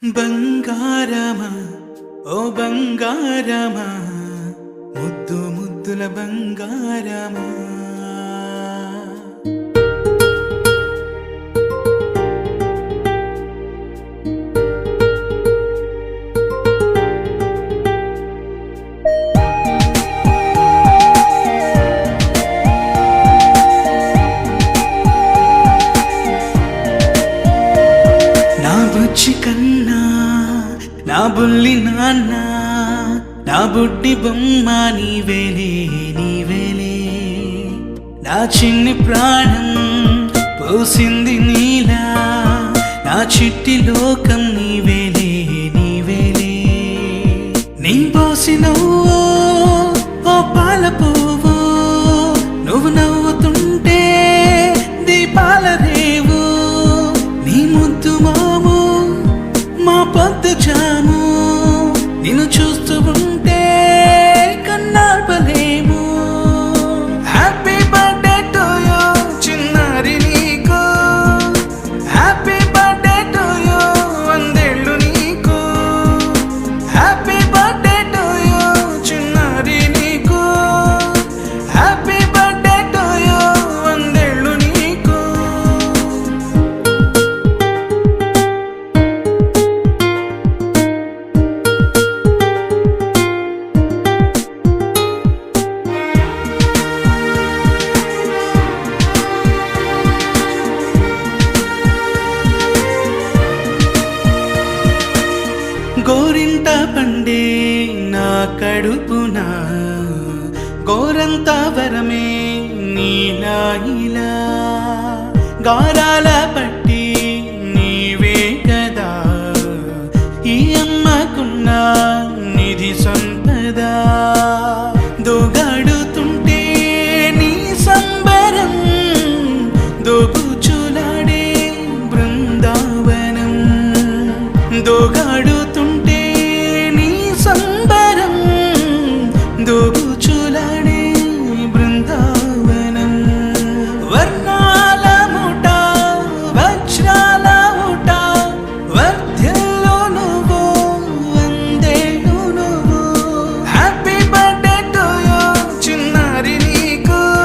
బంగారమా ఓ బంగారమా ముద్దు ముద్దుల బంగారమా నా బుజ్జి కన్నా నా బుల్లి నాన్న నా బుడ్డి బొమ్మ నీవేలే నీవేలే నా చిన్ని ప్రాణం పోసింది నీలా నా చిట్టి లోకం నీవేలే నీవేలే నీ పోసినవ్వో ఓ పాల పువ్వు నువ్వు నవ్వుతుంటే దీపాల రేవు నీ ముద్దు మాము మా పొద్దు జాము నిన్ను చూస్తూ ఉంటే కన్నార్పలేము. హ్యాపీ బర్త్డే టు యూ చిన్నారి నీకు, హ్యాపీ బర్త్డే టు యూ వందేళ్ళు నీకు, హ్యాపీ బర్త్డే టు యూ చిన్నారి నీకు, హ్యాపీ బర్త్డే టు యూ వందేళ్ళు నీకు. గోరింట పండే నా కడుపున గోరంత వరమే నీలా ఇలా గారాల